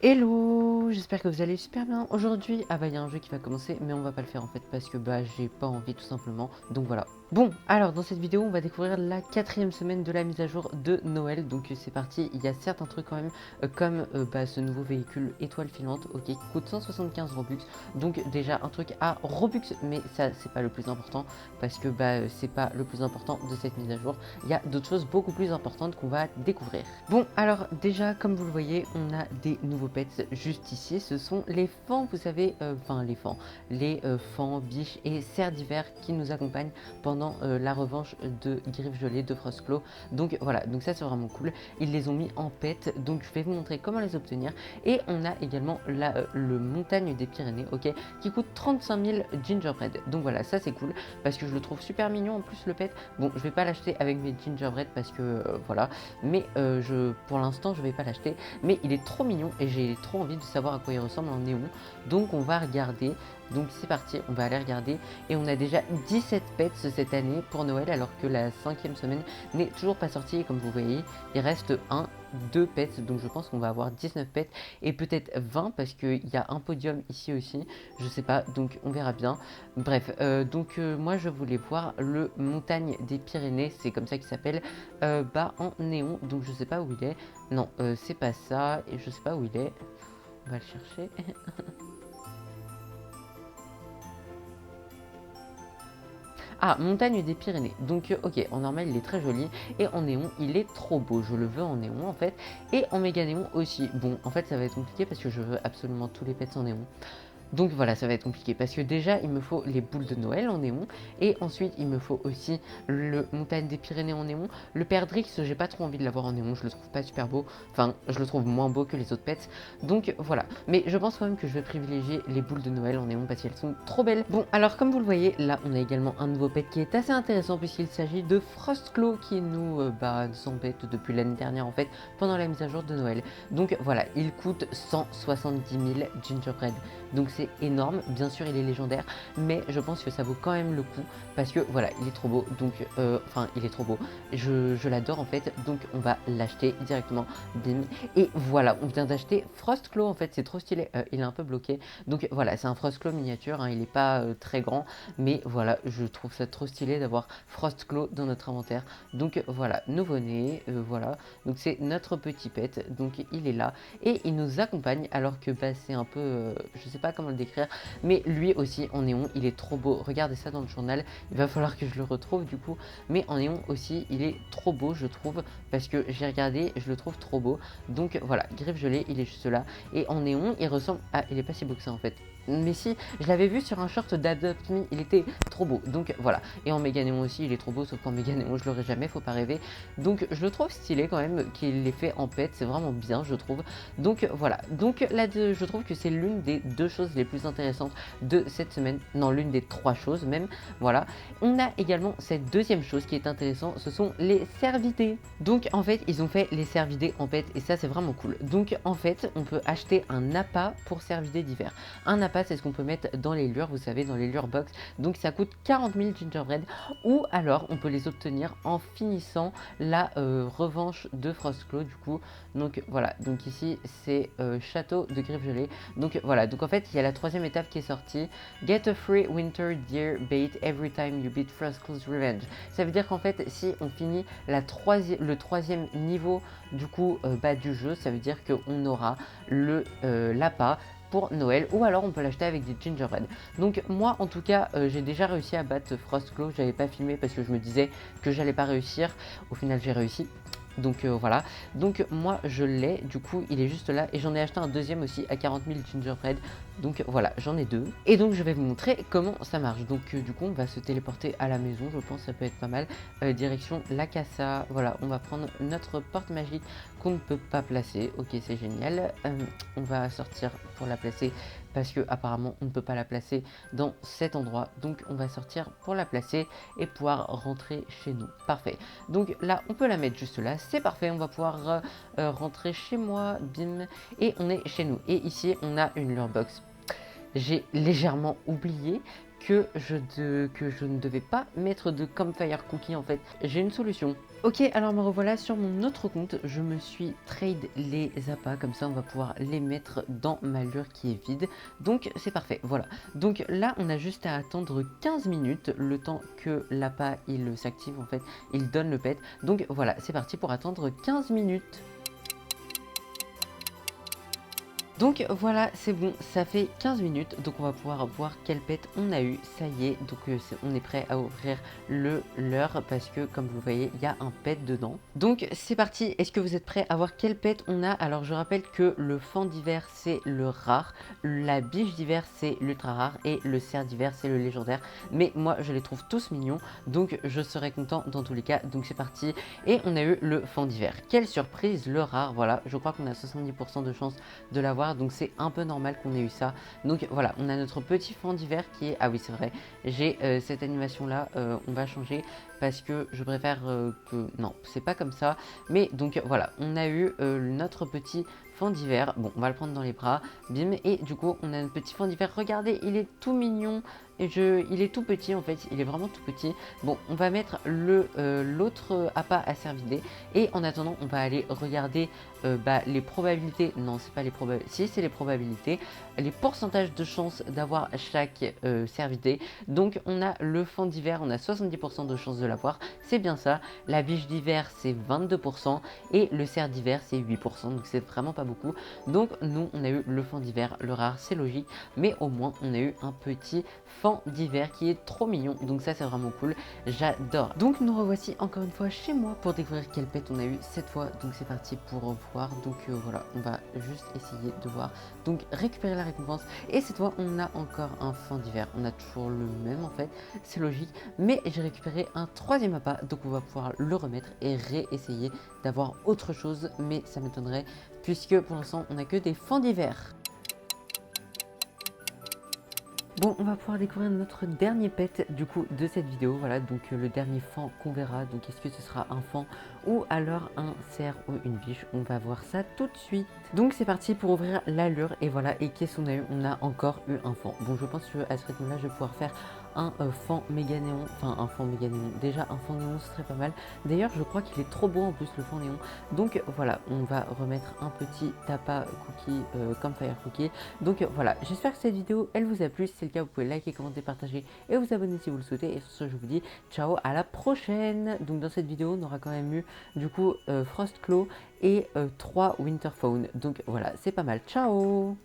Hello, j'espère que vous allez super bien. Aujourd'hui, il y a un jeu qui va commencer, mais on va pas le faire en fait parce que j'ai pas envie tout simplement. Donc voilà. Bon, alors dans cette vidéo, on va découvrir la 4e semaine de la mise à jour de Noël. Donc c'est parti. Il y a certains trucs quand même, comme ce nouveau véhicule étoile filante, ok, qui coûte 175 Robux. Donc déjà un truc à Robux, mais ça c'est pas le plus important parce que c'est pas le plus important de cette mise à jour. Il y a d'autres choses beaucoup plus importantes qu'on va découvrir. Bon, alors déjà, comme vous le voyez, on a des nouveaux pets juste ici. Ce sont les fans, vous savez, les fans, biches et cerfs d'hiver qui nous accompagnent pendant la revanche de Griffes Gelées de Frostclaw. Donc voilà, donc ça c'est vraiment cool. Ils les ont mis en pet, donc je vais vous montrer comment les obtenir. Et on a également le montagne des Pyrénées, ok, qui coûte 35 000 gingerbread. Donc voilà, ça c'est cool parce que je le trouve super mignon en plus le pet. Bon, je vais pas l'acheter avec mes gingerbread parce que voilà, mais pour l'instant je vais pas l'acheter, mais il est trop mignon et j'ai trop envie de savoir à quoi il ressemble en néon. Donc on va regarder. Donc c'est parti, on va aller regarder. Et on a déjà 17 pets cette année pour Noël, alors que la 5e semaine n'est toujours pas sortie. Et comme vous voyez, il reste 2 pets. Donc je pense qu'on va avoir 19 pets et peut-être 20 parce qu'il y a un podium ici aussi. Je sais pas, donc on verra bien. Bref, moi je voulais voir le montagne des Pyrénées, c'est comme ça qu'il s'appelle, en néon. Donc je sais pas où il est. Non, c'est pas ça. Et je sais pas où il est. On va le chercher. Ah, montagne des Pyrénées. Donc, ok, en normal, il est très joli. Et en néon, il est trop beau. Je le veux en néon, en fait. Et en méga néon aussi. Bon, en fait, ça va être compliqué parce que je veux absolument tous les pets en néon. Donc voilà, ça va être compliqué parce que déjà il me faut les boules de Noël en néon et ensuite il me faut aussi le montagne des Pyrénées en néon. Le Perdrix, j'ai pas trop envie de l'avoir en néon, je le trouve pas super beau, enfin je le trouve moins beau que les autres pets. Donc voilà, mais je pense quand même que je vais privilégier les boules de Noël en néon parce qu'elles sont trop belles. Bon, alors comme vous le voyez, là on a également un nouveau pet qui est assez intéressant puisqu'il s'agit de Frostclaw qui nous embête depuis l'année dernière en fait pendant la mise à jour de Noël. Donc voilà, il coûte 170 000 gingerbread. Donc c'est énorme, bien sûr il est légendaire, mais je pense que ça vaut quand même le coup parce que voilà, il est trop beau, donc il est trop beau, je l'adore en fait, donc on va l'acheter directement, bim, et voilà, on vient d'acheter Frostclaw en fait, c'est trop stylé, il est un peu bloqué, donc voilà, c'est un Frostclaw miniature, hein, il n'est pas très grand, mais voilà, je trouve ça trop stylé d'avoir Frostclaw dans notre inventaire, donc voilà, nouveau-né, voilà, donc c'est notre petit pet, donc il est là, et il nous accompagne alors que c'est un peu, je sais pas comment le décrire, mais lui aussi en néon, il est trop beau. Regardez ça dans le journal, il va falloir que je le retrouve du coup, mais en néon aussi, il est trop beau, je trouve, parce que j'ai regardé, je le trouve trop beau. Donc voilà, Griffe Gelée, il est juste là, et en néon, il ressemble. Ah, il est pas si beau que ça en fait. Mais si, je l'avais vu sur un short d'Adopt Me, il était trop beau. Donc voilà. Et en méga néon aussi, il est trop beau, sauf qu'en méga néon, je l'aurais jamais, faut pas rêver. Donc je le trouve stylé quand même qu'il l'ait fait en pet, c'est vraiment bien, je trouve. Donc voilà. Donc là, je trouve que c'est l'une des 2 choses les plus intéressantes de cette semaine. Non, l'une des 3 choses même. Voilà. On a également cette deuxième chose qui est intéressante, ce sont les cervidés. Donc en fait, ils ont fait les cervidés en pet et ça c'est vraiment cool. Donc en fait, on peut acheter un appât pour cervidés d'hiver. Un appât, c'est ce qu'on peut mettre dans les lures, vous savez, dans les lures box. Donc ça coûte 40 000 gingerbread. Ou alors, on peut les obtenir en finissant la revanche de Frostclaw du coup. Donc voilà, donc ici c'est château de Griffes Gelées. Donc voilà, donc en fait il y a la 3e étape qui est sortie. Get a free winter deer bait every time you beat Frostclaw's Revenge. Ça veut dire qu'en fait si on finit le 3e niveau du coup du jeu, ça veut dire qu'on aura l'appât pour Noël, ou alors on peut l'acheter avec des gingerbread. Donc moi en tout cas j'ai déjà réussi à battre Frostclaw, j'avais pas filmé parce que je me disais que j'allais pas réussir, au final j'ai réussi. Donc voilà, donc moi je l'ai, du coup il est juste là et j'en ai acheté un deuxième aussi à 40 000 gingerbread. Donc voilà, j'en ai 2 et donc je vais vous montrer comment ça marche. Donc du coup on va se téléporter à la maison, je pense que ça peut être pas mal, direction la casa. Voilà, on va prendre notre porte magique qu'on ne peut pas placer, ok c'est génial. On va sortir pour la placer parce que apparemment on ne peut pas la placer dans cet endroit, donc on va sortir pour la placer et pouvoir rentrer chez nous. Parfait, donc là on peut la mettre juste là, c'est parfait, on va pouvoir rentrer chez moi, bim, et on est chez nous. Et ici on a une lure box. J'ai légèrement oublié que je ne devais pas mettre de Campfire Cookie en fait. J'ai une solution. Ok, alors me revoilà sur mon autre compte, je me suis trade les appâts, comme ça on va pouvoir les mettre dans ma lure qui est vide. Donc c'est parfait, voilà. Donc là on a juste à attendre 15 minutes, le temps que l'appât il s'active en fait, il donne le pet. Donc voilà, c'est parti pour attendre 15 minutes. Donc voilà, c'est bon, ça fait 15 minutes, donc on va pouvoir voir quel pet on a eu. Ça y est, donc on est prêt à ouvrir le leur parce que comme vous voyez, il y a un pet dedans. Donc c'est parti, est-ce que vous êtes prêts à voir quel pet on a? Alors je rappelle que le fan d'hiver c'est le rare, la biche d'hiver c'est l'ultra rare et le cerf d'hiver c'est le légendaire. Mais moi je les trouve tous mignons, donc je serai content dans tous les cas. Donc c'est parti, et on a eu le fan d'hiver. Quelle surprise, le rare, voilà, je crois qu'on a 70% de chance de l'avoir. Donc c'est un peu normal qu'on ait eu ça. Donc voilà, on a notre petit fan d'hiver qui est... Ah oui, c'est vrai, j'ai cette animation là, on va changer parce que je préfère que... Non, c'est pas comme ça. Mais donc voilà, on a eu notre petit fan d'hiver. Bon, on va le prendre dans les bras, bim. Et du coup, on a notre petit fan d'hiver. Regardez, il est tout mignon. Et il est tout petit en fait, il est vraiment tout petit. Bon, on va mettre l'autre appât à cervidé. Et en attendant, on va aller regarder les probabilités. Non, c'est pas les probabilités. Si, c'est les probabilités. Les pourcentages de chance d'avoir chaque cervidé. Donc, on a le fan d'hiver, on a 70% de chance de l'avoir. C'est bien ça. La biche d'hiver, c'est 22%. Et le cerf d'hiver, c'est 8%. Donc, c'est vraiment pas beaucoup. Donc, nous, on a eu le fan d'hiver, le rare, c'est logique. Mais au moins, on a eu un petit fan d'hiver qui est trop mignon. Donc, ça, c'est vraiment cool. J'adore. Donc, nous revoici encore une fois chez moi pour découvrir quel pet on a eu cette fois. Donc, c'est parti pour voir. Donc, voilà, on va juste essayer de voir. Donc, récupérer la récompense. Et cette fois, on a encore un fan d'hiver. On a toujours le même en fait. C'est logique. Mais j'ai récupéré un troisième appât. Donc, on va pouvoir le remettre et réessayer d'avoir autre chose. Mais ça m'étonnerait puisque pour l'instant, on n'a que des fans d'hiver. Bon, on va pouvoir découvrir notre dernier pet du coup de cette vidéo. Voilà, donc le dernier fan qu'on verra. Donc est-ce que ce sera un fan ou alors un cerf ou une biche? On va voir ça tout de suite. Donc c'est parti pour ouvrir l'allure. Et voilà, et qu'est-ce qu'on a eu? On a encore eu un fan. Bon, je pense qu'à ce rythme-là, je vais pouvoir faire un fan méga néon. Enfin, un fan méga néon. Déjà, un fan néon, ce serait pas mal. D'ailleurs, je crois qu'il est trop beau en plus, le fan néon. Donc voilà, on va remettre un petit appât cookie Campfire Cookie. Donc voilà, j'espère que cette vidéo, elle vous a plu. Si c'est le cas, vous pouvez liker, commenter, partager et vous abonner si vous le souhaitez. Et sur ce, je vous dis ciao, à la prochaine. Donc dans cette vidéo, on aura quand même eu du coup Frostclaw et 3 Winterfawn. Donc voilà, c'est pas mal. Ciao.